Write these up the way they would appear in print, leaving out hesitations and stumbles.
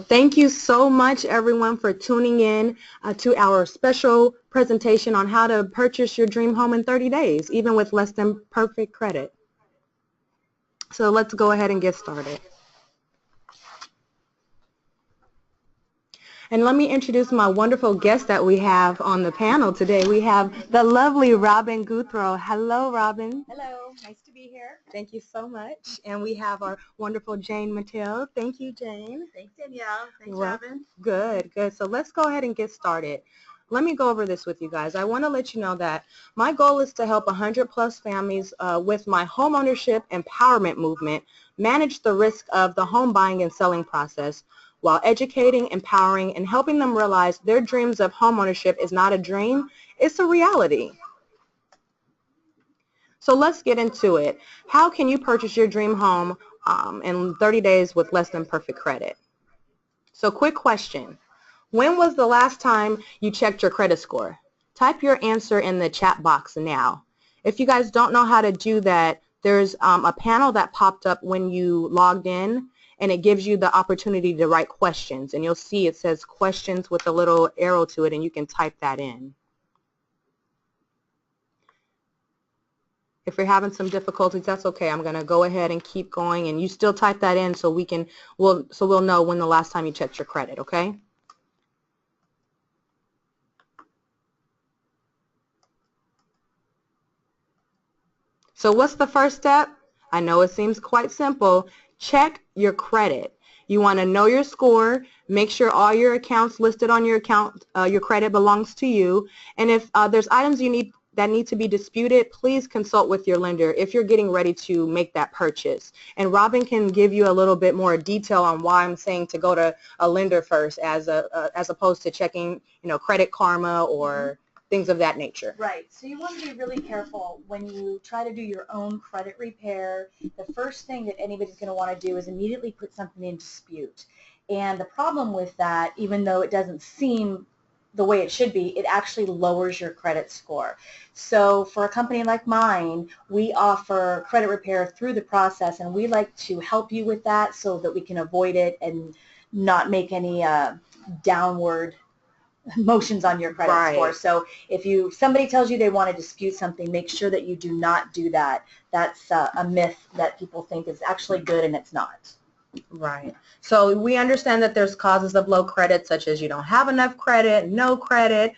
thank you so much, everyone, for tuning in to our special presentation on how to purchase your dream home in 30 days, even with less than perfect credit. So let's go ahead and get started. And let me introduce my wonderful guest that we have on the panel today. We have the lovely Robin Guthrow. Hello, Robin. Hello, nice to be here. Thank you so much. And we have our wonderful Jane Mattel. Thank you, Jane. Thanks, Danielle. Thanks, Well, Robin. Good, good. So let's go ahead and get started. Let me go over this with you guys. I want to let you know that my goal is to help 100 plus families with my homeownership empowerment movement manage the risk of the home buying and selling process while educating, empowering, and helping them realize their dreams of homeownership is not a dream, it's a reality. So let's get into it. How can you purchase your dream home in 30 days with less than perfect credit? So quick question. When was the last time you checked your credit score? Type your answer in the chat box now. If you guys don't know how to do that, there's a panel that popped up when you logged in, and it gives you the opportunity to write questions. And you'll see it says questions with a little arrow to it, and you can type that in. If you're having some difficulties, that's okay. I'm going to go ahead and keep going, and you still type that in so we'll know when the last time you checked your credit, okay? So what's the first step? I know it seems quite simple. Check your credit. You want to know your score, make sure all your accounts listed on your account, your credit belongs to you, and if there's items that need to be disputed, please consult with your lender if you're getting ready to make that purchase. And Robin can give you a little bit more detail on why I'm saying to go to a lender first as opposed to checking, Credit Karma or things of that nature. Right. So you want to be really careful when you try to do your own credit repair. The first thing that anybody's going to want to do is immediately put something in dispute. And the problem with that, even though it doesn't seem the way it should be, it actually lowers your credit score. So for a company like mine, we offer credit repair through the process, and we like to help you with that so that we can avoid it and not make any downward motions on your credit score. So if somebody tells you they want to dispute something, make sure that you do not do that. That's a myth that people think is actually good, and it's not. Right. So we understand that there's causes of low credit, such as you don't have enough credit, no credit,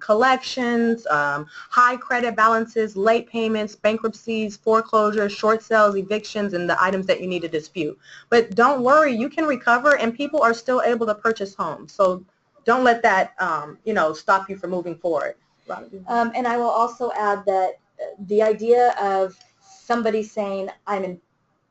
collections, high credit balances, late payments, bankruptcies, foreclosures, short sales, evictions, and the items that you need to dispute. But don't worry, you can recover, and people are still able to purchase homes. So don't let that, stop you from moving forward. And I will also add that the idea of somebody saying, I'm in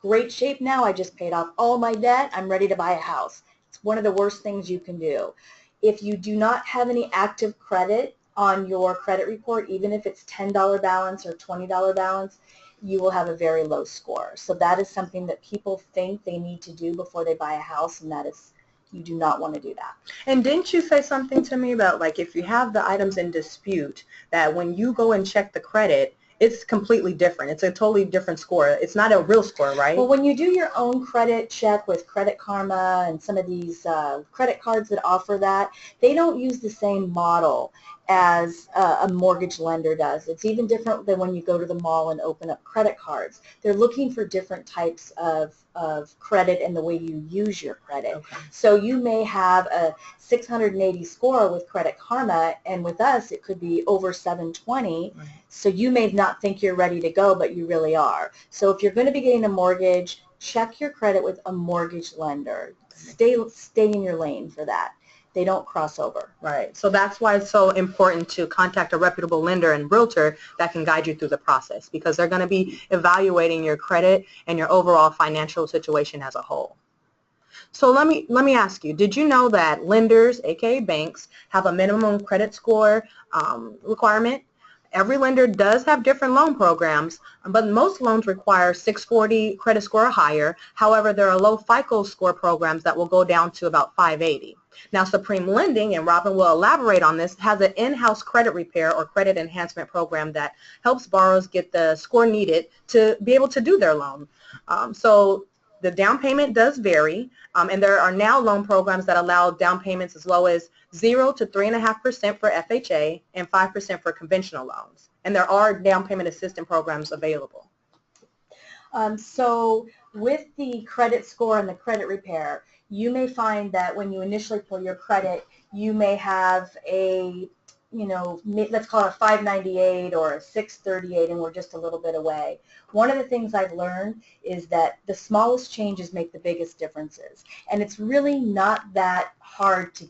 great shape now, I just paid off all my debt, I'm ready to buy a house. It's one of the worst things you can do. If you do not have any active credit on your credit report, even if it's $10 balance or $20 balance, you will have a very low score. So that is something that people think they need to do before they buy a house, and that is, you do not want to do that. And didn't you say something to me about, like, if you have the items in dispute, that when you go and check the credit, it's completely different. It's a totally different score. It's not a real score, right? Well, when you do your own credit check with Credit Karma and some of these credit cards that offer that, they don't use the same model as a mortgage lender does. It's even different than when you go to the mall and open up credit cards. They're looking for different types of credit and the way you use your credit. Okay. So you may have a 680 score with Credit Karma, and with us it could be over 720. Right. So you may not think you're ready to go, but you really are. So if you're going to be getting a mortgage, check your credit with a mortgage lender. Stay in your lane for that. They don't cross over. Right. So that's why it's so important to contact a reputable lender and realtor that can guide you through the process, because they're going to be evaluating your credit and your overall financial situation as a whole. So let me ask you, did you know that lenders, aka banks, have a minimum credit score requirement? Every lender does have different loan programs, but most loans require 640 credit score or higher. However, there are low FICO score programs that will go down to about 580. Now, Supreme Lending, and Robin will elaborate on this, has an in-house credit repair or credit enhancement program that helps borrowers get the score needed to be able to do their loan. So the down payment does vary, and there are now loan programs that allow down payments as low as 0 to 3.5% for FHA and 5% for conventional loans. And there are down payment assistance programs available. So with the credit score and the credit repair, you may find that when you initially pull your credit, you may have a, let's call it a 598 or a 638, and we're just a little bit away. One of the things I've learned is that the smallest changes make the biggest differences, and it's really not that hard to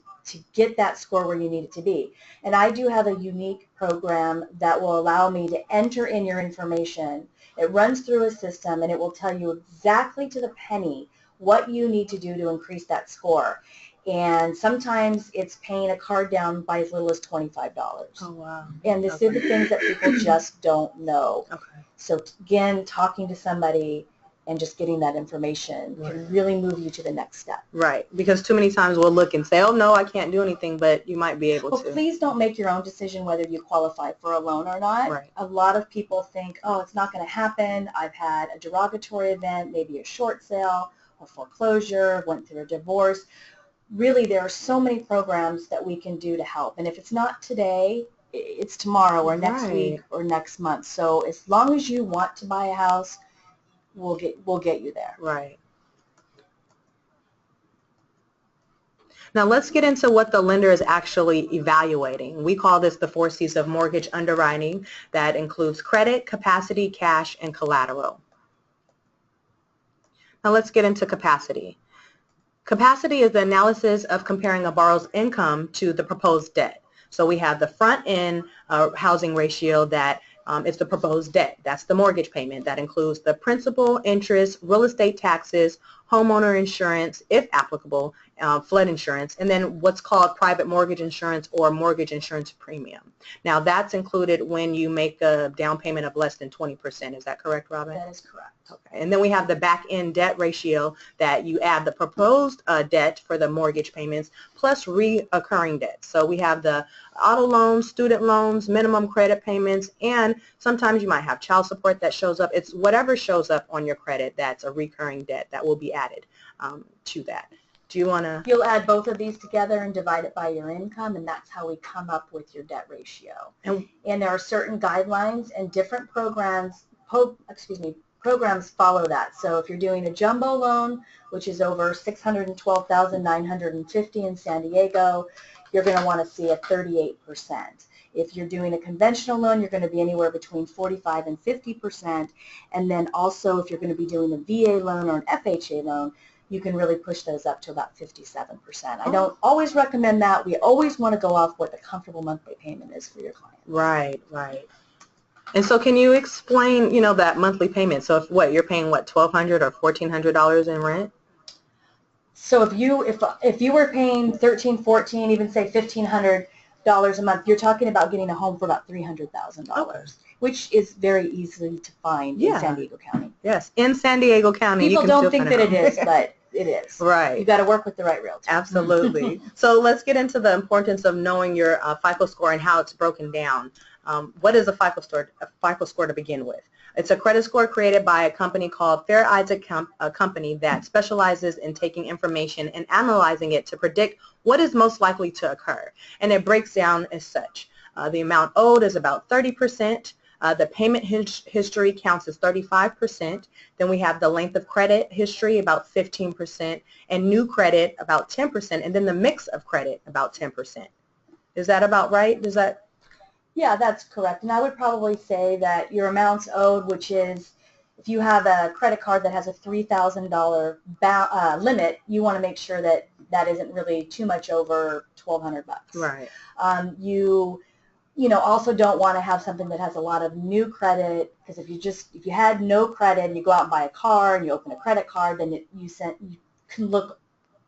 get that score where you need it to be. And I do have a unique program that will allow me to enter in your information. It runs through a system, and it will tell you exactly to the penny what you need to do to increase that score. And sometimes it's paying a card down by as little as $25. Oh, wow. And this are the things that people just don't know. Okay. So again, talking to somebody and just getting that information can really move you to the next step. Right, because too many times we'll look and say, oh no, I can't do anything, but you might be able Well, to. please don't make your own decision whether you qualify for a loan or not. Right. A lot of people think, oh, it's not going to happen. I've had a derogatory event, maybe a short sale, a foreclosure, went through a divorce. Really, there are so many programs that we can do to help. And if it's not today, it's tomorrow or next week or next month. So as long as you want to buy a house, we'll get you there. Right. Now let's get into what the lender is actually evaluating. We call this the 4 C's of mortgage underwriting. That includes credit, capacity, cash, and collateral. Now let's get into capacity. Capacity is the analysis of comparing a borrower's income to the proposed debt. So we have the front-end housing ratio that is the proposed debt. That's the mortgage payment. That includes the principal, interest, real estate taxes, homeowner insurance, if applicable, flood insurance, and then what's called private mortgage insurance or mortgage insurance premium. Now that's included when you make a down payment of less than 20%. Is that correct, Robin? That is correct. Okay. And then we have the back-end debt ratio that you add the proposed debt for the mortgage payments plus reoccurring debt. So we have the auto loans, student loans, minimum credit payments, and sometimes you might have child support that shows up. It's whatever shows up on your credit that's a recurring debt that will be added to that. Do you want to? You'll add both of these together and divide it by your income, and that's how we come up with your debt ratio. And there are certain guidelines, and different programs follow that. So if you're doing a jumbo loan, which is over $612,950 in San Diego, you're going to want to see a 38%. If you're doing a conventional loan, you're going to be anywhere between 45 and 50%. And then also if you're going to be doing a VA loan or an FHA loan, you can really push those up to about 57%. I don't always recommend that. We always want to go off what the comfortable monthly payment is for your client. Right, right. And so can you explain, that monthly payment? So if you're paying $1,200 or $1,400 in rent? So if you were paying $1,300, $1,400, even say $1,500 a month, you're talking about getting a home for about $300,000, which is very easy to find in San Diego County. Yes, in San Diego County. People don't think that it is, but it is. Right. You got to work with the right realtor. Absolutely. So let's get into the importance of knowing your FICO score and how it's broken down. What is a FICO score to begin with? It's a credit score created by a company called Fair Isaac, a company that specializes in taking information and analyzing it to predict what is most likely to occur. And it breaks down as such. The amount owed is about 30%. The payment history counts as 35%. Then we have the length of credit history, about 15%, and new credit, about 10%, and then the mix of credit, about 10%. Is that about right? Yeah, that's correct. And I would probably say that your amounts owed, which is if you have a credit card that has a $3,000 limit, you want to make sure that that isn't really too much over $1,200. Right. You also don't want to have something that has a lot of new credit, because if you had no credit and you go out and buy a car and you open a credit card, then you can look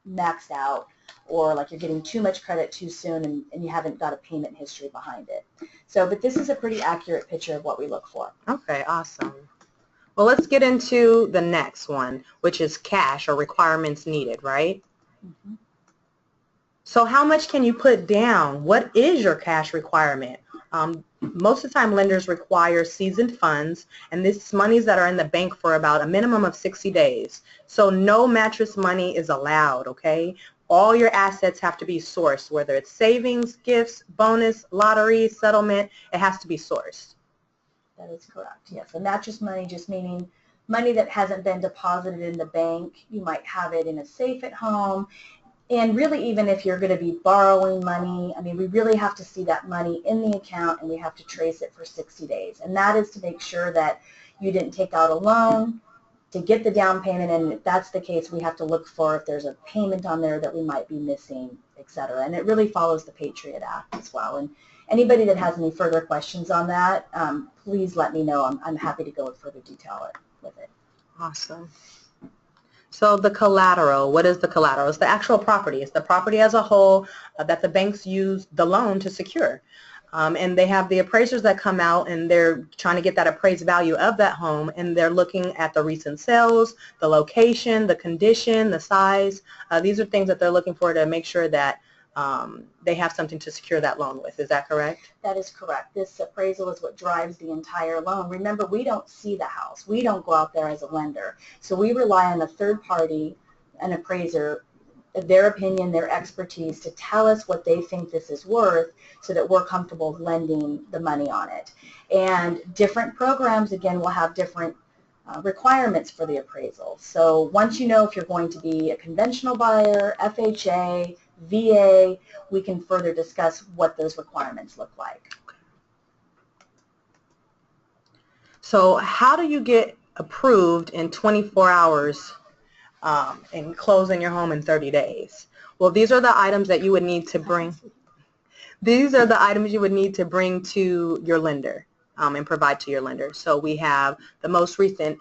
maxed out, or like you're getting too much credit too soon and you haven't got a payment history behind it. But this is a pretty accurate picture of what we look for. Okay, awesome. Well, let's get into the next one, which is cash or requirements needed, right? So how much can you put down? What is your cash requirement? Most of the time lenders require seasoned funds, and this monies that are in the bank for about a minimum of 60 days. So no mattress money is allowed, okay? All your assets have to be sourced, whether it's savings, gifts, bonus, lottery, settlement, it has to be sourced. That is correct, yes. And mattress money just meaning money that hasn't been deposited in the bank. You might have it in a safe at home. And really, even if you're going to be borrowing money, I mean, we really have to see that money in the account, and we have to trace it for 60 days. And that is to make sure that you didn't take out a loan to get the down payment, and if that's the case, we have to look for if there's a payment on there that we might be missing, etc. And it really follows the Patriot Act as well. And anybody that has any further questions on that, please let me know. I'm happy to go in further detail with it. Awesome. So the collateral, what is the collateral? It's the actual property. It's the property as a whole that the banks use the loan to secure. And they have the appraisers that come out, and they're trying to get that appraised value of that home, and they're looking at the recent sales, the location, the condition, the size. These are things that they're looking for to make sure that they have something to secure that loan with. Is that correct? That is correct. This appraisal is what drives the entire loan. Remember, we don't see the house. We don't go out there as a lender. So we rely on a third party, an appraiser, their opinion, their expertise to tell us what they think this is worth so that we're comfortable lending the money on it. And different programs, again, will have different requirements for the appraisal. So once you know if you're going to be a conventional buyer, FHA, VA, we can further discuss what those requirements look like. So how do you get approved in 24 hours and close in your home in 30 days? Well, these are the items that you would need to bring. These are the items you would need to bring to your lender and provide to your lender. So we have the most recent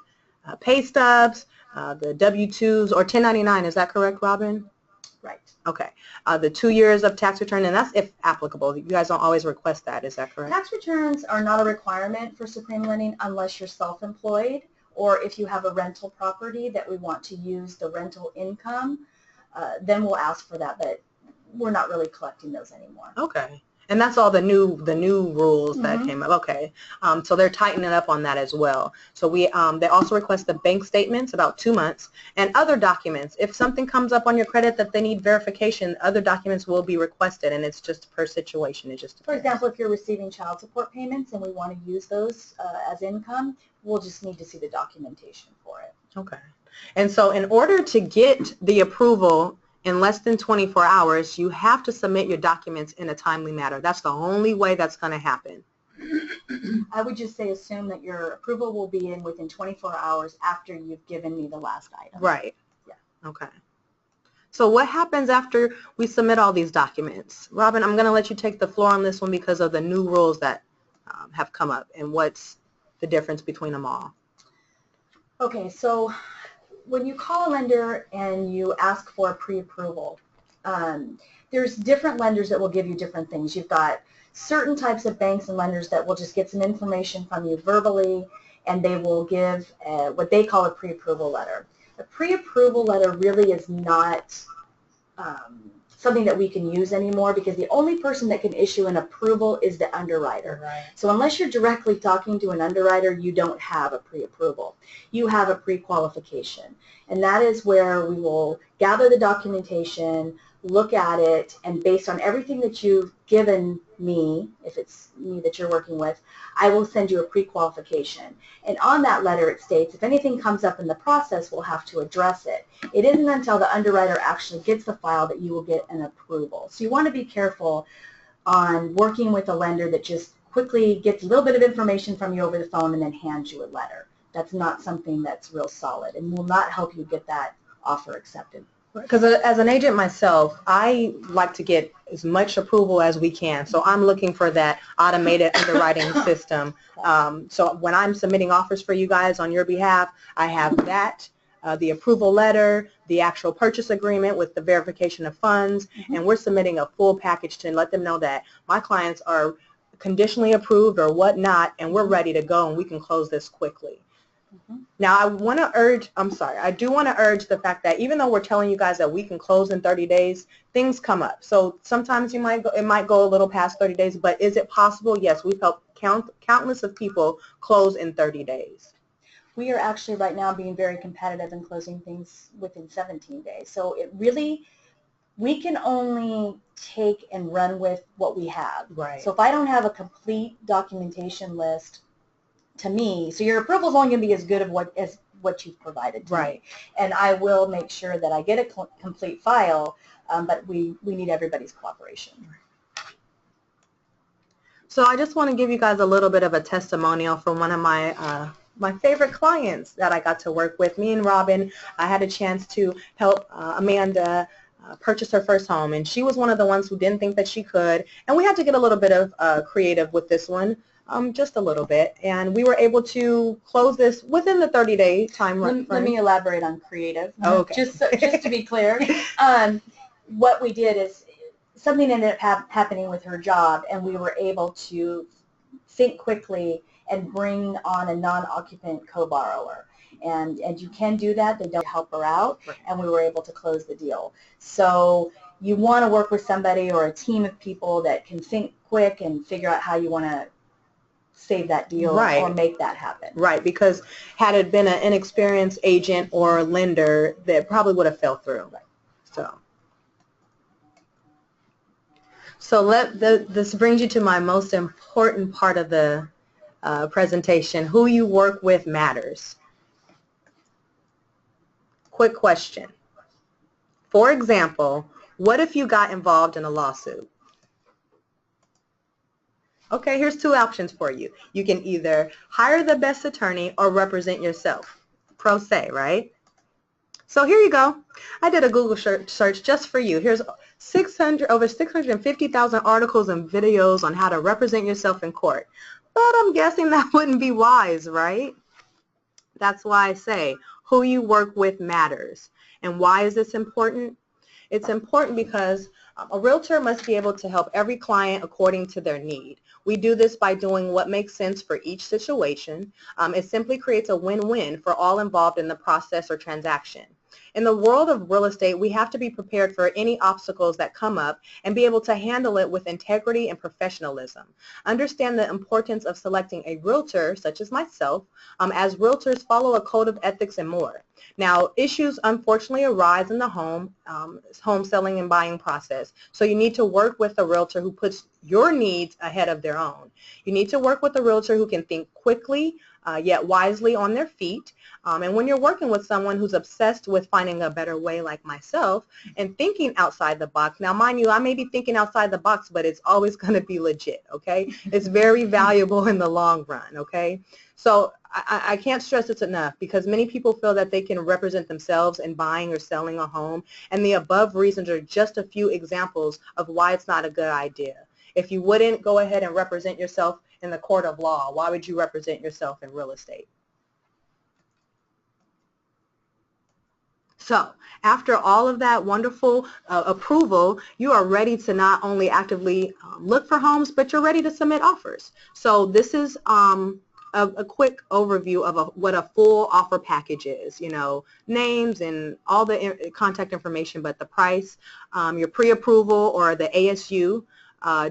pay stubs, the W-2s, or 1099. Is that correct, Robin? Right. Okay. The 2 years of tax return, and that's if applicable. You guys don't always request that. Is that correct? Tax returns are not a requirement for Supreme Lending unless you're self-employed, or if you have a rental property that we want to use the rental income, then we'll ask for that, but we're not really collecting those anymore. Okay. And that's all the new rules that came up. Okay. So they're tightening up on that as well. So we they also request the bank statements about 2 months and other documents. If something comes up on your credit that they need verification, other documents will be requested, and it's just per situation. It just For example, if you're receiving child support payments and we want to use those as income, we'll just need to see the documentation for it. Okay. And so in order to get the approval in less than 24 hours, you have to submit your documents in a timely manner. That's the only way that's going to happen. I would just say assume that your approval will be in within 24 hours after you've given me the last item. Right. Yeah. Okay. So what happens after we submit all these documents? Robin, I'm going to let you take the floor on this one because of the new rules that have come up and what's the difference between them all. Okay, so when you call a lender and you ask for a pre-approval, there's different lenders that will give you different things. You've got certain types of banks and lenders that will just get some information from you verbally, and they will give what they call a pre-approval letter. A pre-approval letter really is not something that we can use anymore because the only person that can issue an approval is the underwriter. Right. So unless you're directly talking to an underwriter, you don't have a pre-approval. You have a pre-qualification. And that is where we will gather the documentation, look at it, and based on everything that you've given me, if it's me that you're working with, I will send you a pre-qualification. And on that letter it states if anything comes up in the process, we'll have to address it. It isn't until the underwriter actually gets the file that you will get an approval. So you want to be careful on working with a lender that just quickly gets a little bit of information from you over the phone and then hands you a letter. That's not something that's real solid and will not help you get that offer accepted. Because as an agent myself, I like to get as much approval as we can. So I'm looking for that automated underwriting system. So when I'm submitting offers for you guys on your behalf, I have that, the approval letter, the actual purchase agreement with the verification of funds, and we're submitting a full package to let them know that my clients are conditionally approved or whatnot, and we're ready to go and we can close this quickly. Now, I do want to urge the fact that even though we're telling you guys that we can close in 30 days, things come up. So sometimes it might go a little past 30 days, but is it possible? Yes, we've helped countless of people close in 30 days. We are actually right now being very competitive and closing things within 17 days. So it really, we can only take and run with what we have. Right. So if I don't have a complete documentation list, to me, so your approval is only going to be as good as what you've provided to me. And I will make sure that I get a complete file, but we need everybody's cooperation. So I just want to give you guys a little bit of a testimonial from one of my favorite clients that I got to work with. Me and Robin, I had a chance to help Amanda purchase her first home, and she was one of the ones who didn't think that she could, and we had to get a little bit of creative with this one. Just a little bit, and we were able to close this within the 30-day time frame. Let me elaborate on creative. Okay. Just to be clear, what we did is something ended up happening with her job, and we were able to think quickly and bring on a non-occupant co-borrower. And you can do that. They don't help her out, and we were able to close the deal. So you want to work with somebody or a team of people that can think quick and figure out how you want to save that deal or make that happen. Right, because had it been an inexperienced agent or lender, that probably would have fell through. Right. So this brings you to my most important part of the presentation. Who you work with matters. Quick question. For example, what if you got involved in a lawsuit? Okay, here's two options for you. You can either hire the best attorney or represent yourself. Pro se, right? So here you go. I did a Google search just for you. Here's over 650,000 articles and videos on how to represent yourself in court. But I'm guessing that wouldn't be wise, right? That's why I say who you work with matters. And why is this important? It's important because a realtor must be able to help every client according to their need. We do this by doing what makes sense for each situation. It simply creates a win-win for all involved in the process or transaction. In the world of real estate, we have to be prepared for any obstacles that come up and be able to handle it with integrity and professionalism. Understand the importance of selecting a realtor, such as myself, as realtors follow a code of ethics and more. Now, issues unfortunately arise in the home selling and buying process. So you need to work with a realtor who puts your needs ahead of their own. You need to work with a realtor who can think quickly, yet wisely on their feet. And when you're working with someone who's obsessed with finding a better way like myself and thinking outside the box, now mind you, I may be thinking outside the box, but it's always going to be legit, okay? It's very valuable in the long run, okay? So I can't stress this enough because many people feel that they can represent themselves in buying or selling a home, and the above reasons are just a few examples of why it's not a good idea. If you wouldn't go ahead and represent yourself in the court of law, why would you represent yourself in real estate? So after all of that wonderful approval, you are ready to not only actively look for homes, but you're ready to submit offers. So this is a quick overview of what a full offer package is, you know, names and all the contact information, but the price, your pre-approval or the ASU,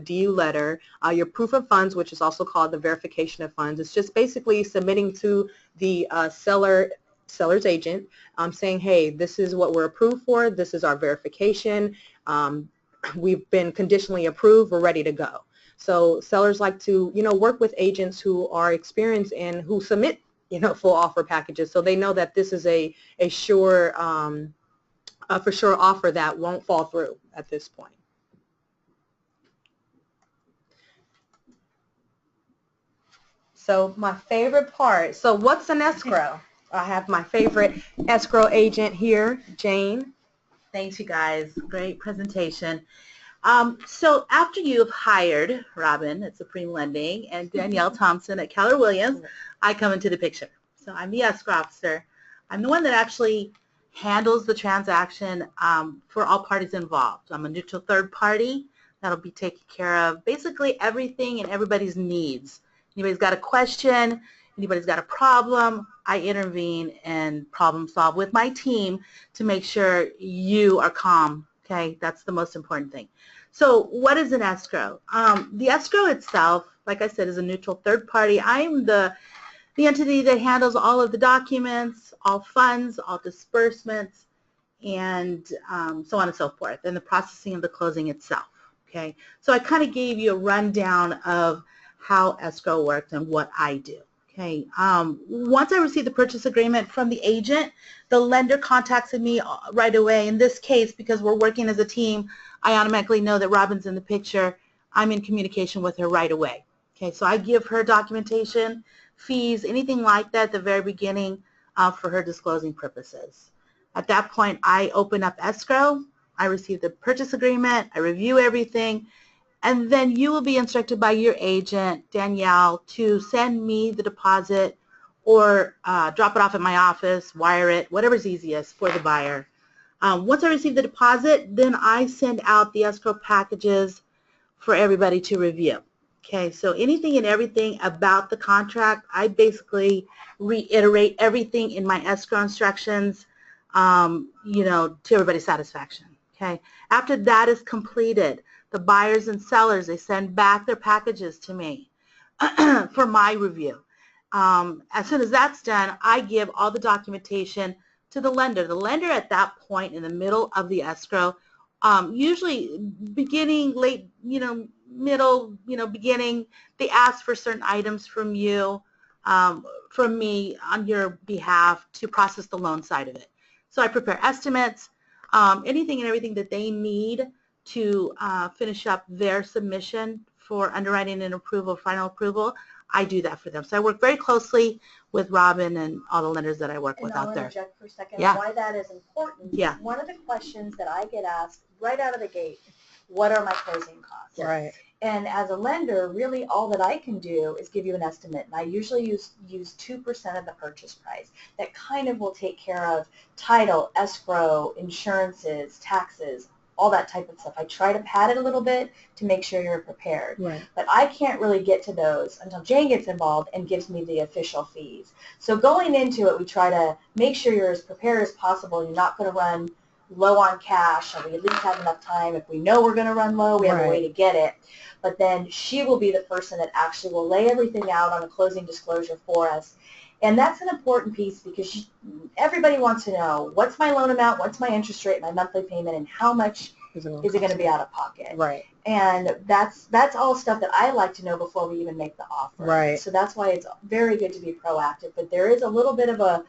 DU letter, your proof of funds, which is also called the verification of funds. It's just basically submitting to the seller's agent saying, hey, this is what we're approved for, this is our verification, we've been conditionally approved, we're ready to go. So sellers like to, you know, work with agents who are experienced and who submit, you know, full offer packages, so they know that this is a sure, for sure offer that won't fall through at this point. So my favorite part, so what's an escrow? I have my favorite escrow agent here, Jane. Thanks, you guys. Great presentation. So after you've hired Robin at Supreme Lending and Danielle Thompson at Keller Williams, I come into the picture. So I'm the escrow officer. I'm the one that actually handles the transaction for all parties involved. I'm a neutral third party that'll be taking care of basically everything and everybody's needs. Anybody's got a question, anybody's got a problem, I intervene and problem solve with my team to make sure you are calm, okay? That's the most important thing. So what is an escrow? The escrow itself, like I said, is a neutral third party. I'm the entity that handles all of the documents, all funds, all disbursements, and so on and so forth, and the processing of the closing itself, okay? So I kind of gave you a rundown of how escrow works and what I do, okay? Once I receive the purchase agreement from the agent, the lender contacted me right away. In this case, because we're working as a team, I automatically know that Robin's in the picture. I'm in communication with her right away, okay? So I give her documentation, fees, anything like that at the very beginning for her disclosing purposes. At that point, I open up escrow, I receive the purchase agreement, I review everything, and then you will be instructed by your agent, Danielle, to send me the deposit or drop it off at my office, wire it, whatever's easiest for the buyer. Once I receive the deposit, then I send out the escrow packages for everybody to review. Okay, so anything and everything about the contract, I basically reiterate everything in my escrow instructions, you know, to everybody's satisfaction. Okay, after that is completed, the buyers and sellers, they send back their packages to me for my review. As soon as that's done, I give all the documentation to the lender. The lender at that point in the middle of the escrow, usually beginning, late, you know, middle, you know, beginning, they ask for certain items from you, from me on your behalf to process the loan side of it. So I prepare estimates, anything and everything that they need to finish up their submission for underwriting and approval, final approval. I do that for them. So I work very closely with Robin and all the lenders that I work with out there. And I'll interject for a second Yeah. why that is important. Yeah. One of the questions that I get asked right out of the gate, what are my closing costs? Right. And as a lender, really all that I can do is give you an estimate. And I usually use 2% of the purchase price. That kind of will take care of title, escrow, insurances, taxes, all that type of stuff. I try to pad it a little bit to make sure you're prepared. Right. But I can't really get to those until Jane gets involved and gives me the official fees. So going into it, we try to make sure you're as prepared as possible. You're not going to run low on cash, and we at least have enough time. If we know we're going to run low, we have a way to get it. But then she will be the person that actually will lay everything out on a closing disclosure for us. And that's an important piece because everybody wants to know, what's my loan amount, what's my interest rate, my monthly payment, and how much is it going to be out of pocket? Right. And that's all stuff that I like to know before we even make the offer. Right. So that's why it's very good to be proactive. But there is a little bit of a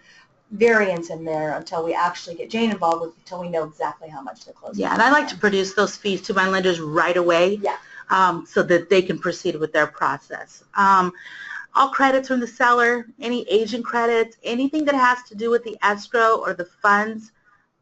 variance in there until we actually get Jane involved with, until we know exactly how much the closing. Yeah, and I like to produce those fees to my lenders right away. Yeah. So that they can proceed with their process. All credits from the seller, any agent credits, anything that has to do with the escrow or the funds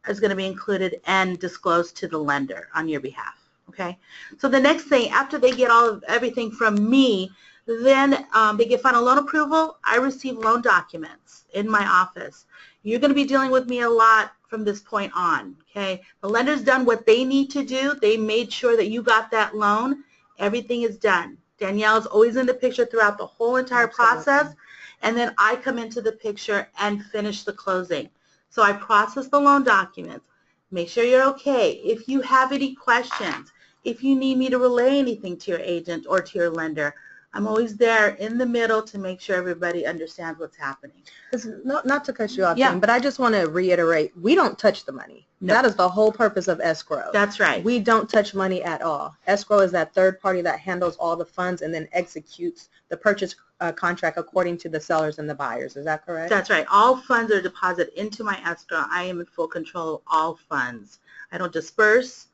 is going to be included and disclosed to the lender on your behalf. Okay. So the next thing, after they get all of everything from me, then they get final loan approval. I receive loan documents in my office. You're going to be dealing with me a lot from this point on. Okay. The lender's done what they need to do. They made sure that you got that loan. Everything is done. Danielle's always in the picture throughout the whole entire process, and then I come into the picture and finish the closing. So I process the loan documents, make sure you're okay. If you have any questions, if you need me to relay anything to your agent or to your lender, I'm always there in the middle to make sure everybody understands what's happening. Not to cut you off, Yeah. Jane, but I just want to reiterate, we don't touch the money. No. That is the whole purpose of escrow. That's right. We don't touch money at all. Escrow is that third party that handles all the funds and then executes the purchase contract according to the sellers and the buyers. Is that correct? That's right. All funds are deposited into my escrow. I am in full control of all funds. I don't disperse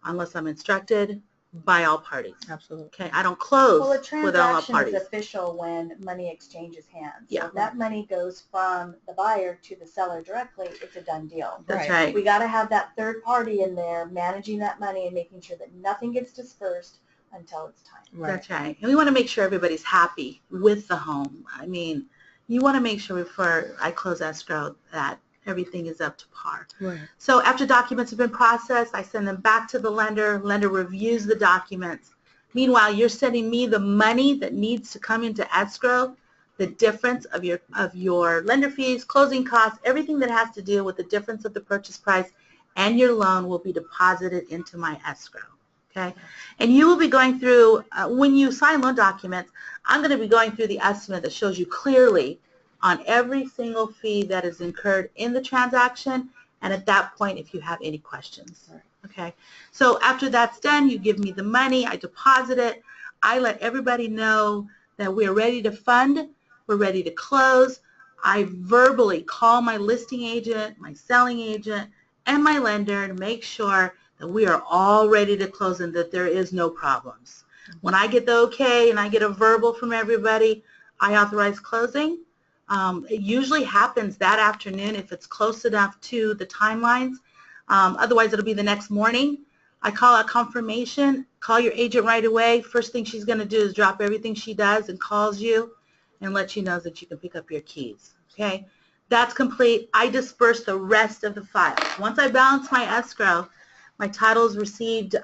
unless I'm instructed by all parties. Absolutely. Okay, I don't close Well, a with all transaction parties. is official when money exchanges hands. Yeah. So if that money goes from the buyer to the seller directly, it's a done deal. That's Right. right. We got to have that third party in there managing that money and making sure that nothing gets dispersed until it's time. That's right. And we want to make sure everybody's happy with the home. I mean, you want to make sure before I close escrow that everything is up to par. Right. So after documents have been processed, I send them back to the lender. Lender reviews the documents. Meanwhile, you're sending me the money that needs to come into escrow the difference of your lender fees, closing costs, everything that has to do with the difference of the purchase price and your loan will be deposited into my escrow. Okay, and you will be going through, when you sign loan documents, I'm going to be going through the estimate that shows you clearly on every single fee that is incurred in the transaction, and at that point if you have any questions. Okay, so after that's done, you give me the money, I deposit it, I let everybody know that we're ready to fund, we're ready to close. I verbally call my listing agent, my selling agent, and my lender to make sure that we are all ready to close and that there is no problems. When I get the okay and I get a verbal from everybody, I authorize closing. It usually happens that afternoon if it's close enough to the timelines. Otherwise, it'll be the next morning. I call a confirmation, call your agent right away. First thing she's going to do is drop everything she does and calls you and let you know that you can pick up your keys. Okay, that's complete. I disperse the rest of the file. Once I balance my escrow, my titles received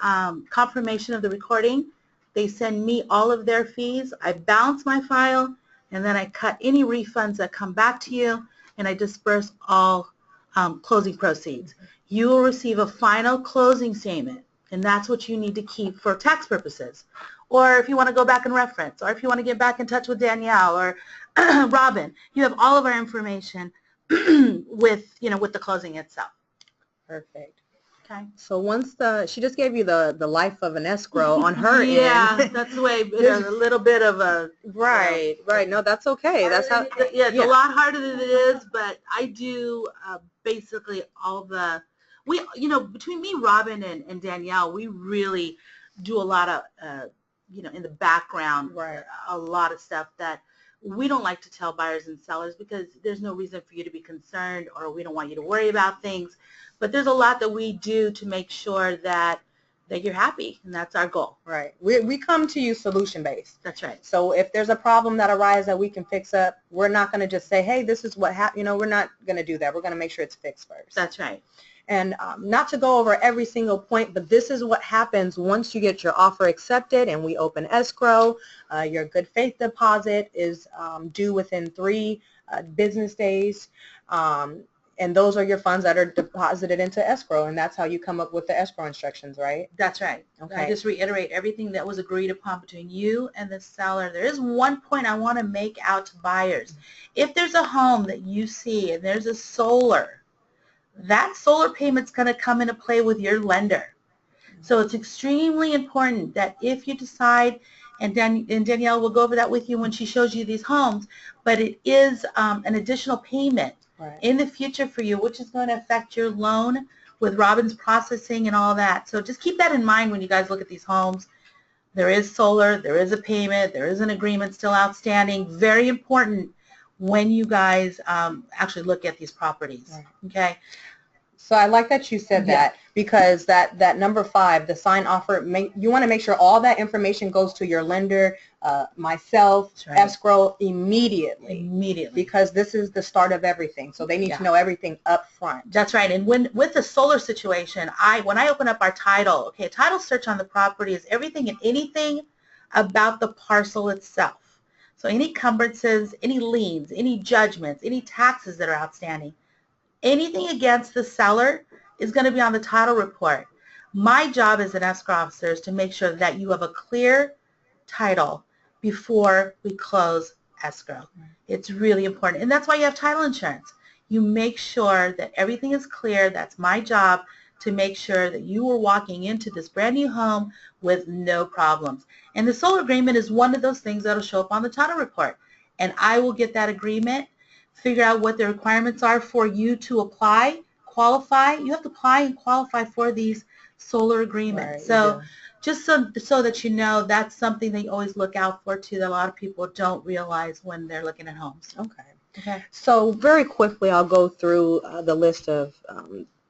confirmation of the recording. They send me all of their fees. I balance my file, and then I cut any refunds that come back to you, and I disperse all closing proceeds. You will receive a final closing statement, and that's what you need to keep for tax purposes. Or if you want to go back and reference, or if you want to get back in touch with Danielle or Robin, you have all of our information with the closing itself. Perfect. Okay. So once she just gave you the life of an escrow on her yeah, end. that's the way, a little bit of a... Right, right. No, that's okay. That's how... Yeah, it's a lot harder than it is, but I do basically all the... between me, Robin, and Danielle, we really do a lot of, in the background, Right. a lot of stuff that we don't like to tell buyers and sellers because there's no reason for you to be concerned or we don't want you to worry about things. But there's a lot that we do to make sure that you're happy, and that's our goal. Right. We come to you solution-based. That's right. So if there's a problem that arises that we can fix up, we're not going to just say, hey, this is what happened. We're not going to do that. We're going to make sure it's fixed first. That's right. And not to go over every single point, but this is what happens once you get your offer accepted and we open escrow. Your good faith deposit is due within 3 business days. And those are your funds that are deposited into escrow, and that's how you come up with the escrow instructions, right? That's right. Okay. I just reiterate everything that was agreed upon between you and the seller. There is one point I want to make out to buyers. If there's a home that you see and there's a solar, that solar payment's going to come into play with your lender. So it's extremely important that if you decide, and Danielle will go over that with you when she shows you these homes, but it is an additional payment in the future for you, which is going to affect your loan with Robin's processing and all that. So just keep that in mind when you guys look at these homes. There is solar, there is a payment, there is an agreement still outstanding. Very important when you guys actually look at these properties. Okay. So I like that you said that, because that number 5, the sign offer, you want to make sure all that information goes to your lender, myself, escrow immediately. Because this is the start of everything. So they need to know everything up front. That's right. And with the solar situation, when I open up our title, okay, a title search on the property is everything and anything about the parcel itself. So any encumbrances, any liens, any judgments, any taxes that are outstanding, anything against the seller is going to be on the title report. My job as an escrow officer is to make sure that you have a clear title before we close escrow. It's really important. And that's why you have title insurance. You make sure that everything is clear. That's my job, to make sure that you are walking into this brand new home with no problems. And the solar agreement is one of those things that will show up on the title report. And I will get that agreement, figure out what the requirements are for you to apply, qualify. You have to apply and qualify for these solar agreements. So just so that you know, that's something that you always look out for too, that a lot of people don't realize when they're looking at homes. Okay. So very quickly, I'll go through the list of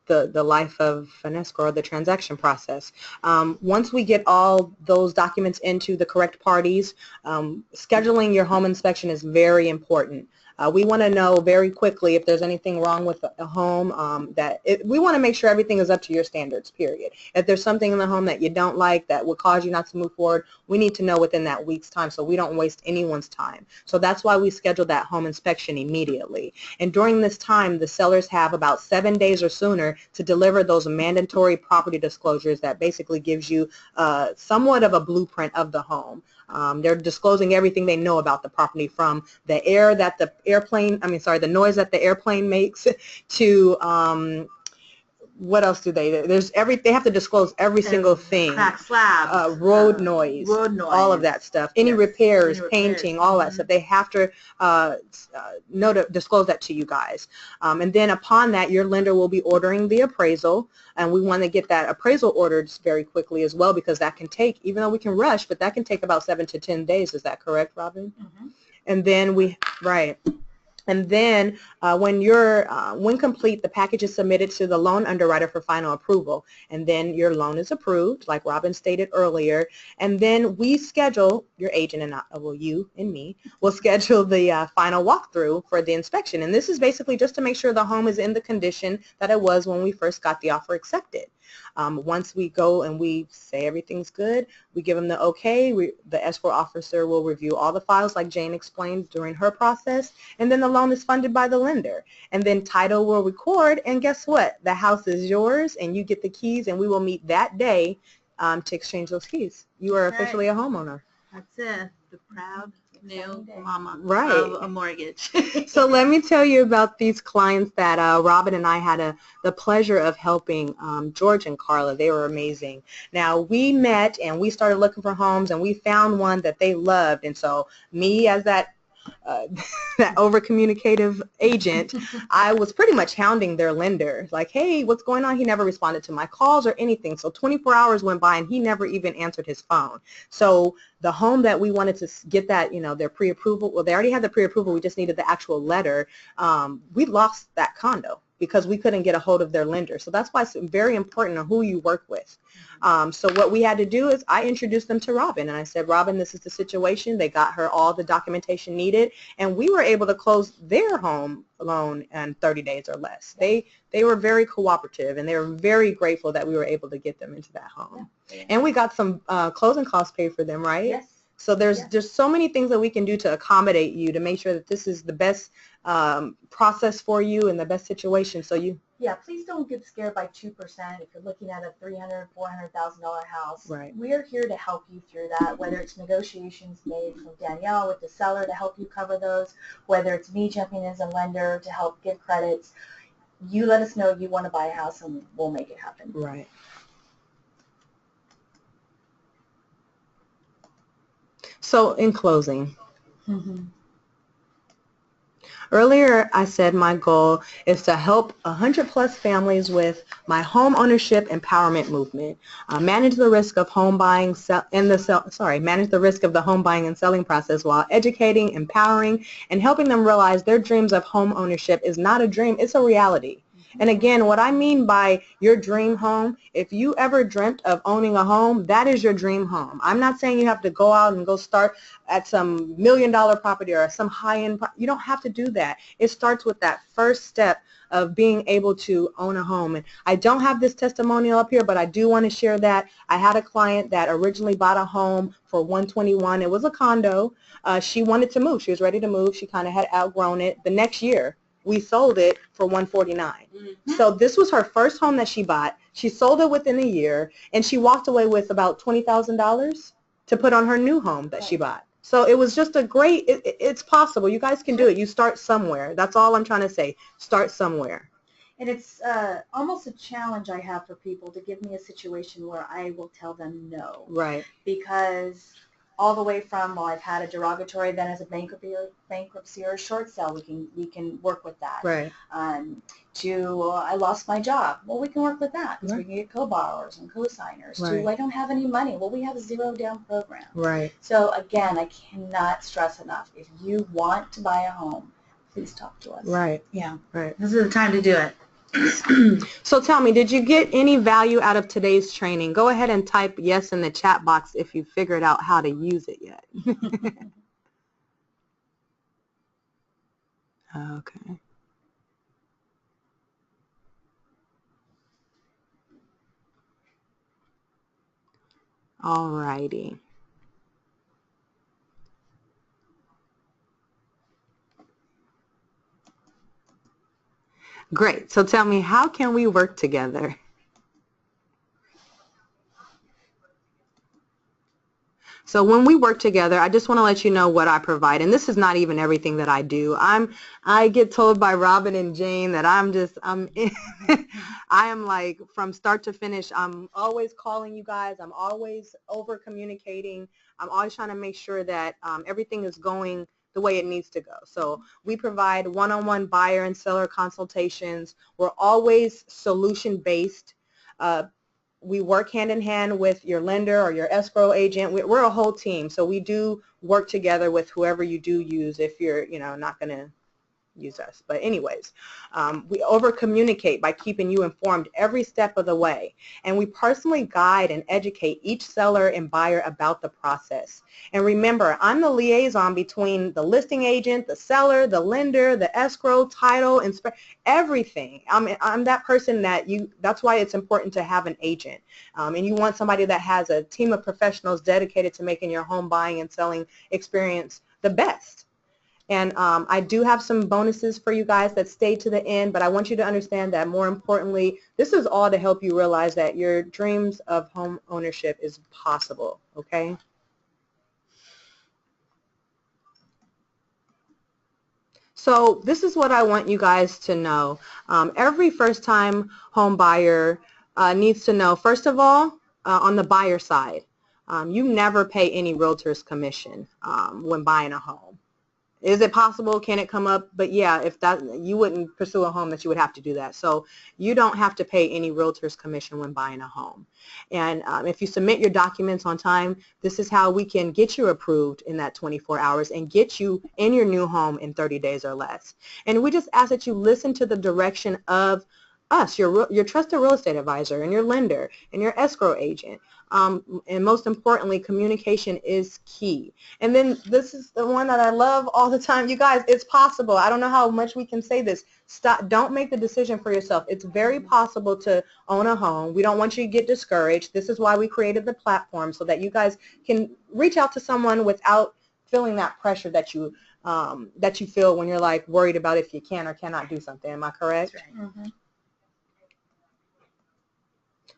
the life of an escrow, or the transaction process. Once we get all those documents into the correct parties, scheduling your home inspection is very important. We want to know very quickly if there's anything wrong with a home, we want to make sure everything is up to your standards, period. If there's something in the home that you don't like that would cause you not to move forward, we need to know within that week's time so we don't waste anyone's time. So that's why we schedule that home inspection immediately. And during this time, the sellers have about 7 days or sooner to deliver those mandatory property disclosures that basically gives you somewhat of a blueprint of the home. They're disclosing everything they know about the property, from the air that the the noise that the airplane makes to what else do they? They have to disclose every single thing. Crack slabs. Road noise. All of that stuff. Any repairs, painting, all that stuff. They have to disclose that to you guys. And then upon that, your lender will be ordering the appraisal, and we want to get that appraisal ordered very quickly as well, because that can take, even though we can rush, but that can take about 7 to 10 days. Is that correct, Robin? Mm-hmm. And then And then when complete, the package is submitted to the loan underwriter for final approval. And then your loan is approved, like Robin stated earlier. And then we schedule, your agent and you and me, will schedule the final walkthrough for the inspection. And this is basically just to make sure the home is in the condition that it was when we first got the offer accepted. Once we go and we say everything's good, we give them the okay. The escrow officer will review all the files like Jane explained during her process, and then the loan is funded by the lender. And then title will record, and guess what? The house is yours, and you get the keys, and we will meet that day to exchange those keys. You are officially a homeowner. That's it. The proud new mama Right. of a mortgage. So let me tell you about these clients that Robin and I had the pleasure of helping, George and Carla. They were amazing. Now, we met and we started looking for homes, and we found one that they loved. And so me, as that over-communicative agent, I was pretty much hounding their lender, like, hey, what's going on? He never responded to my calls or anything. So 24 hours went by, and he never even answered his phone. So the home that we wanted to get that, their pre-approval, well, they already had the pre-approval, we just needed the actual letter. We lost that condo because we couldn't get a hold of their lender. So that's why it's very important who you work with. So what we had to do is I introduced them to Robin, and I said, Robin, this is the situation. They got her all the documentation needed, and we were able to close their home loan in 30 days or less. They were very cooperative, and they were very grateful that we were able to get them into that home. Yeah. And we got some closing costs paid for them, right? Yes. So there's so many things that we can do to accommodate you to make sure that this is the best process for you and the best situation. So Yeah, please don't get scared by 2% if you're looking at a $300,000, $400,000 house. Right. We're here to help you through that, whether it's negotiations made from Danielle with the seller to help you cover those, whether it's me jumping in as a lender to help give credits. You let us know you want to buy a house, and we'll make it happen. Right. So in closing, earlier I said my goal is to help 100+ families with my home ownership empowerment movement, manage the risk of manage the risk of the home buying and selling process while educating, empowering, and helping them realize their dreams of home ownership is not a dream, it's a reality. And again, what I mean by your dream home, if you ever dreamt of owning a home, that is your dream home. I'm not saying you have to go out and go start at some $1 million property or some high-end. You don't have to do that. It starts with that first step of being able to own a home. And I don't have this testimonial up here, but I do want to share that. I had a client that originally bought a home for $121. It was a condo. She wanted to move. She was ready to move. She kind of had outgrown it. The next year, we sold it for $149. Mm-hmm. So this was her first home that she bought. She sold it within a year, and she walked away with about $20,000 to put on her new home that she bought. So it was just a great, it's possible. You guys can do it. You start somewhere. That's all I'm trying to say. Start somewhere. And it's almost a challenge I have for people to give me a situation where I will tell them no. Right. Because all the way from, well, I've had a derogatory, then as a bankruptcy or a short sale, we can work with that. Right. To I lost my job. Well, we can work with that because we can get co-borrowers and co-signers. Right. To I don't have any money. Well, we have a zero down program. Right. So again, I cannot stress enough. If you want to buy a home, please talk to us. Right. Yeah. Right. This is the time to do it. So tell me, did you get any value out of today's training? Go ahead and type yes in the chat box if you figured out how to use it yet. Okay. All righty. Great. So tell me, how can we work together? So when we work together, I just want to let you know what I provide. And this is not even everything that I do. I get told by Robin and Jane that I am like from start to finish. I'm always calling you guys. I'm always over communicating. I'm always trying to make sure that everything is going the way it needs to go. So we provide one-on-one buyer and seller consultations. We're always solution-based. We work hand in hand with your lender or your escrow agent. We're a whole team, so we do work together with whoever you do use if you're, not going to use us. But anyways, we over communicate by keeping you informed every step of the way, and we personally guide and educate each seller and buyer about the process. And remember, I'm the liaison between the listing agent, the seller, the lender, the escrow, title, everything. I'm that person that's why it's important to have an agent, and you want somebody that has a team of professionals dedicated to making your home buying and selling experience the best. And I do have some bonuses for you guys that stay to the end, but I want you to understand that more importantly, this is all to help you realize that your dreams of home ownership is possible, okay? So this is what I want you guys to know. Every first-time home buyer needs to know, first of all, on the buyer side, you never pay any realtor's commission when buying a home. Is it possible? Can it come up? But yeah, if that, you wouldn't pursue a home that you would have to do that. So you don't have to pay any realtor's commission when buying a home. And if you submit your documents on time, this is how we can get you approved in that 24 hours and get you in your new home in 30 days or less. And we just ask that you listen to the direction of us, your trusted real estate advisor and your lender and your escrow agent. And most importantly, communication is key. And then this is the one that I love all the time. You guys, it's possible. I don't know how much we can say this. Don't make the decision for yourself. It's very possible to own a home. We don't want you to get discouraged. This is why we created the platform, so that you guys can reach out to someone without feeling that pressure that you feel when you're like worried about if you can or cannot do something. Am I correct? That's right. Mm-hmm.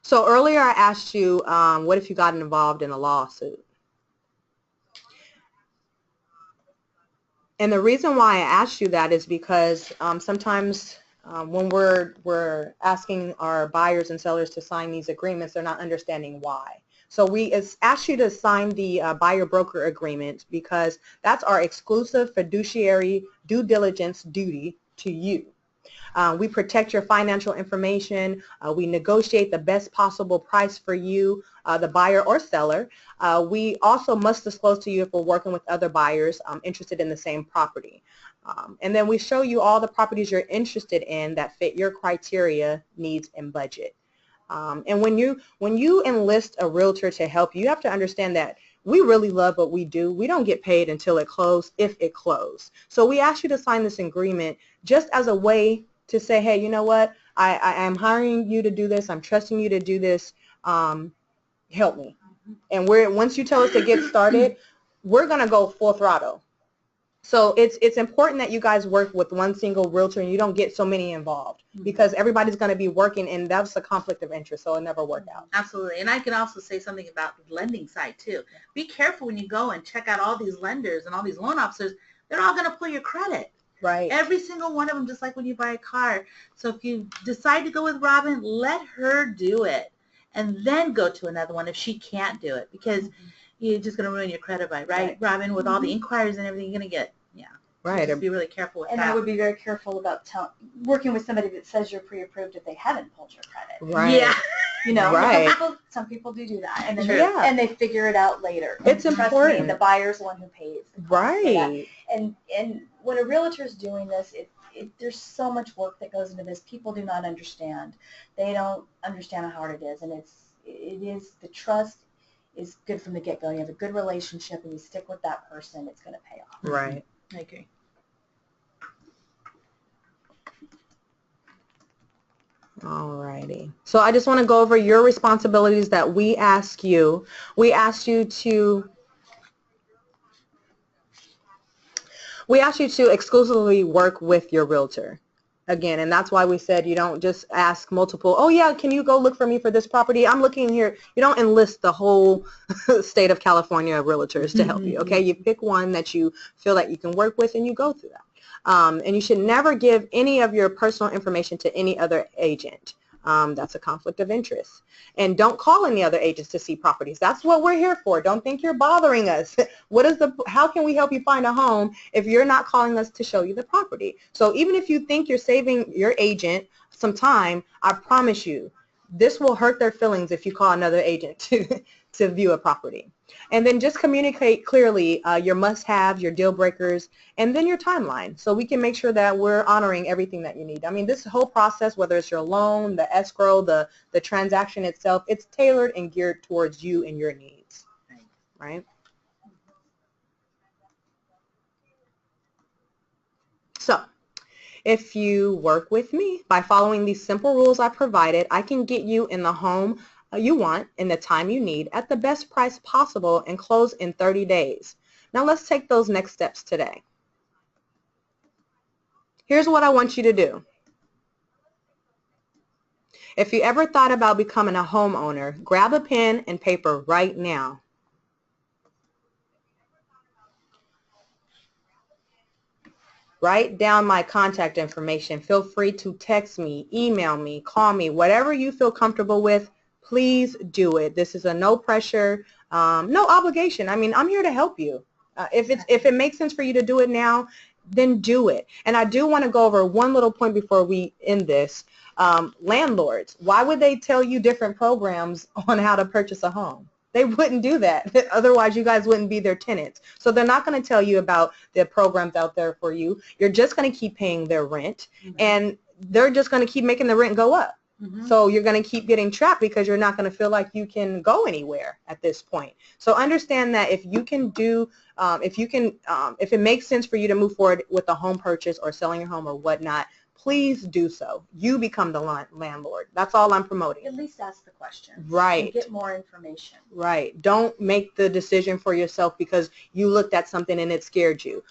So earlier I asked you, what if you got involved in a lawsuit? And the reason why I asked you that is because sometimes when we're asking our buyers and sellers to sign these agreements, they're not understanding why. So we asked you to sign the buyer-broker agreement because that's our exclusive fiduciary due diligence duty to you. We protect your financial information. We negotiate the best possible price for you, the buyer or seller. We also must disclose to you if we're working with other buyers interested in the same property. And then we show you all the properties you're interested in that fit your criteria, needs, and budget. And when you enlist a realtor to help you, you have to understand that we really love what we do. We don't get paid until it closes, if it closes. So we ask you to sign this agreement just as a way to say, hey, you know what, I am hiring you to do this. I'm trusting you to do this. Help me. And once you tell us to get started, we're going to go full throttle. So it's important that you guys work with one single realtor and you don't get so many involved, because everybody's going to be working, and that's a conflict of interest, so it'll never work out. Absolutely. And I can also say something about the lending side too. Be careful when you go and check out all these lenders and all these loan officers. They're all going to pull your credit. Right. Every single one of them, just like when you buy a car. So if you decide to go with Robin, let her do it, and then go to another one if she can't do it, because you're just going to ruin your credit right, Robin, with all the inquiries and everything you're going to get. Yeah. Right. So just be really careful with And that. I would be very careful about working with somebody that says you're pre-approved if they haven't pulled your credit. Right. Yeah. You know, Right. some people do that, and then Yeah. and they figure it out later. It's Trust important. me, the buyer's the one who pays. The cost for that. Right. And when a realtor's doing this, there's so much work that goes into this. People do not understand. They don't understand how hard it is, and it is the trust is good from the get-go. You have a good relationship, and you stick with that person, it's going to pay off. Right. I agree. Alrighty. So I just want to go over your responsibilities that we ask you. We asked you to exclusively work with your realtor. Again, and that's why we said you don't just ask multiple, oh yeah, can you go look for me for this property? I'm looking here. You don't enlist the whole state of California realtors to help you, okay? You pick one that you feel that you can work with and you go through that. And you should never give any of your personal information to any other agent. That's a conflict of interest. And don't call any other agents to see properties. That's what we're here for. Don't think you're bothering us. How can we help you find a home if you're not calling us to show you the property? So even if you think you're saving your agent some time, I promise you, this will hurt their feelings if you call another agent to view a property. And then just communicate clearly your must-haves, your deal breakers, and then your timeline, so we can make sure that we're honoring everything that you need. I mean, this whole process, whether it's your loan, the escrow, the transaction itself, it's tailored and geared towards you and your needs, right? So if you work with me by following these simple rules I provided, I can get you in the home you want in the time you need at the best price possible and close in 30 days. Now let's take those next steps today. Here's what I want you to do. If you ever thought about becoming a homeowner, grab a pen and paper right now. Write down my contact information. Feel free to text me, email me, call me, whatever you feel comfortable with. Please do it. This is a no pressure, no obligation. I mean, I'm here to help you. If it makes sense for you to do it now, then do it. And I do want to go over one little point before we end this. Landlords, why would they tell you different programs on how to purchase a home? They wouldn't do that. Otherwise, you guys wouldn't be their tenants. So they're not going to tell you about the programs out there for you. You're just going to keep paying their rent, and they're just going to keep making the rent go up. So you're going to keep getting trapped because you're not going to feel like you can go anywhere at this point. So understand that if you can do, if it makes sense for you to move forward with a home purchase or selling your home or whatnot, please do so. You become the landlord. That's all I'm promoting. At least ask the questions. Right. And get more information. Right. Don't make the decision for yourself because you looked at something and it scared you.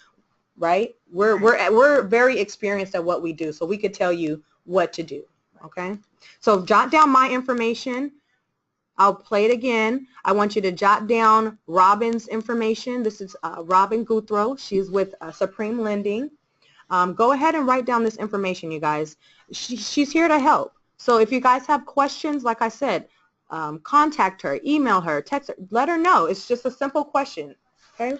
Right? We're very experienced at what we do, so we could tell you what to do. Okay? So jot down my information. I'll play it again. I want you to jot down Robin's information. This is Robin Guthro. She's with Supreme Lending. Go ahead and write down this information, you guys. She's here to help. So if you guys have questions, like I said, contact her, email her, text her, let her know. It's just a simple question, okay?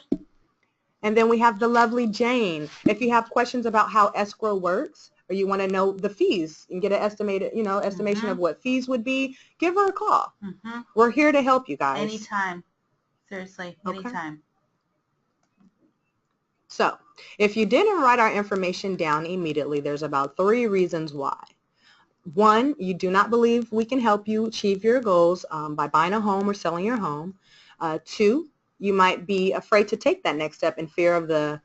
And then we have the lovely Jane. If you have questions about how escrow works, or you want to know the fees and get an estimation of what fees would be, give her a call. We're here to help you guys. Anytime. Seriously, anytime. So if you didn't write our information down immediately, there's about 3 reasons why. 1, you do not believe we can help you achieve your goals by buying a home or selling your home. 2, you might be afraid to take that next step in fear of the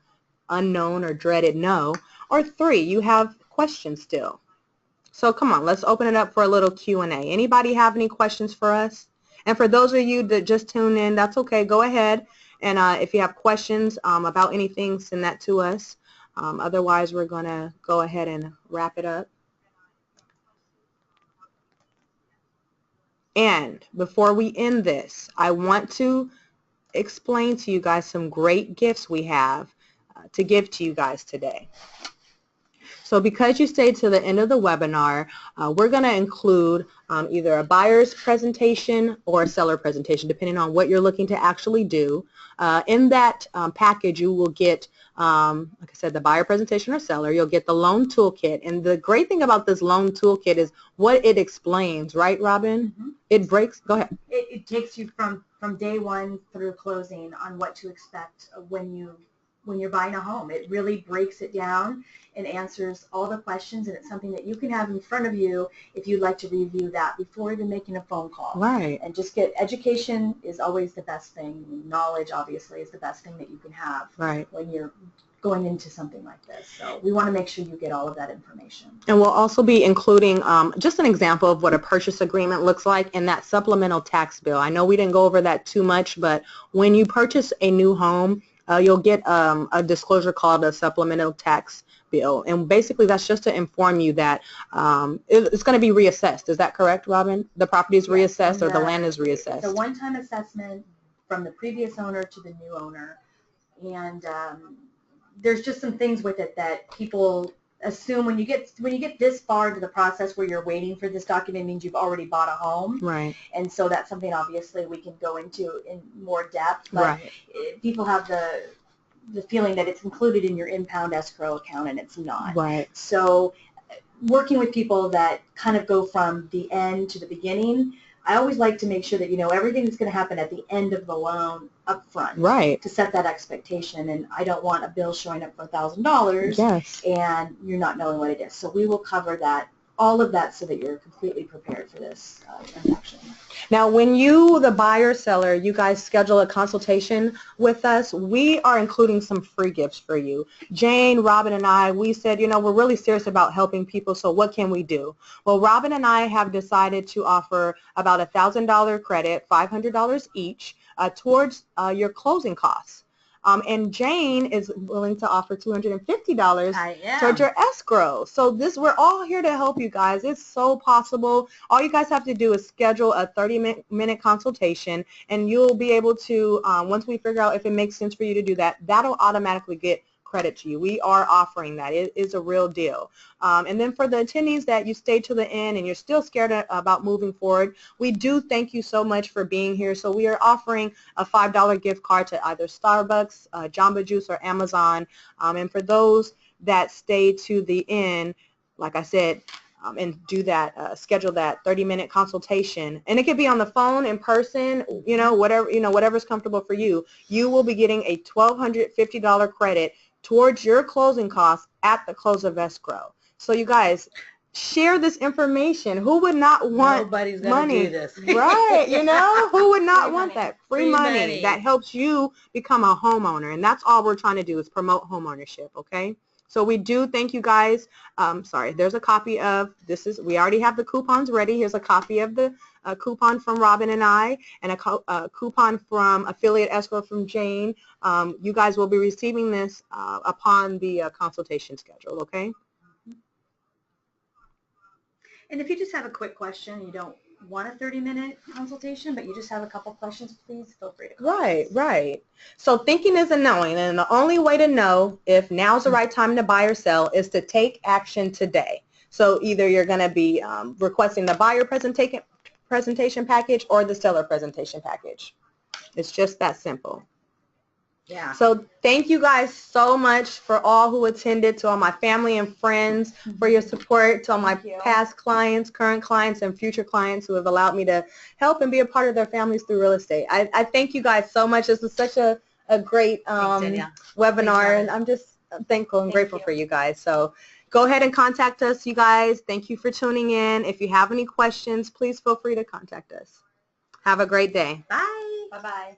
unknown or dreaded no. Or 3, you have questions still. So come on, let's open it up for a little Q&A. Anybody have any questions for us? And for those of you that just tuned in, that's okay. Go ahead. And if you have questions about anything, send that to us. Otherwise, we're going to go ahead and wrap it up. And before we end this, I want to explain to you guys some great gifts we have to give to you guys today. So because you stayed to the end of the webinar, we're going to include either a buyer's presentation or a seller presentation, depending on what you're looking to actually do. In that package, you will get, like I said, the buyer presentation or seller. You'll get the loan toolkit. And the great thing about this loan toolkit is what it explains, right, Robin? It breaks, go ahead. It takes you from day one through closing on what to expect when you're buying a home. It really breaks it down and answers all the questions, and it's something that you can have in front of you if you'd like to review that before even making a phone call. Right. And just get education is always the best thing. Knowledge, obviously, is the best thing that you can have right. when you're going into something like this. So we want to make sure you get all of that information. And we'll also be including just an example of what a purchase agreement looks like in that supplemental tax bill. I know we didn't go over that too much, but when you purchase a new home, you'll get a disclosure called a supplemental tax bill. And basically that's just to inform you that it's going to be reassessed. Is that correct, Robin? The property is reassessed or the land is reassessed? It's a one-time assessment from the previous owner to the new owner. And there's just some things with it that people assume when you get this far into the process where you're waiting for this document means you've already bought a home. Right. And so that's something obviously we can go into in more depth. But Right. People have the feeling that it's included in your impound escrow account, and it's not. Right. So working with people that kind of go from the end to the beginning, I always like to make sure that you know everything that's going to happen at the end of the loan up front. Right. To set that expectation, and I don't want a bill showing up for $1,000 Yes. and you're not knowing what it is. So we will cover that, all of that, so that you're completely prepared for this transaction. Now, when you, the buyer seller, you guys schedule a consultation with us, we are including some free gifts for you. Jane, Robin, and I, we said, you know, we're really serious about helping people, so what can we do? Well, Robin and I have decided to offer about $1,000 credit, $500 each, towards your closing costs. And Jane is willing to offer $250 I am. towards your escrow. So we're all here to help you guys. It's so possible. All you guys have to do is schedule a 30-minute consultation, and you'll be able to, once we figure out if it makes sense for you to do that, that'll automatically get credit to you. We are offering that. It is a real deal. And then for the attendees that you stay to the end and you're still scared about moving forward, we do thank you so much for being here. So we are offering a $5 gift card to either Starbucks, Jamba Juice, or Amazon. And for those that stay to the end, like I said, and do that, schedule that 30-minute consultation, and it could be on the phone, in person, whatever's comfortable for you. You will be getting a $1,250 credit towards your closing costs at the close of escrow. So you guys, share this information. Who would not want Nobody's gonna money? do this. Right, who would not want money. that? Free money that helps you become a homeowner, and that's all we're trying to do is promote homeownership, okay? So we do thank you guys. Sorry, there's a copy of we already have the coupons ready. Here's a copy of the coupon from Robin and I, and a coupon from Affiliate Escrow from Jane. You guys will be receiving this upon the consultation schedule, okay? And if you just have a quick question, you don't want a 30-minute consultation, but you just have a couple questions, please feel free to call. Right. So thinking is a knowing, and the only way to know if now's the right time to buy or sell is to take action today. So either you're going to be requesting the buyer presentation package or the seller presentation package. It's just that simple. Yeah. So thank you guys so much for all who attended, to all my family and friends for your support, to all my past clients, current clients, and future clients who have allowed me to help and be a part of their families through real estate. I thank you guys so much. This was such a great webinar, and I'm just thankful and grateful for you guys. So go ahead and contact us, you guys. Thank you for tuning in. If you have any questions, please feel free to contact us. Have a great day. Bye. Bye-bye.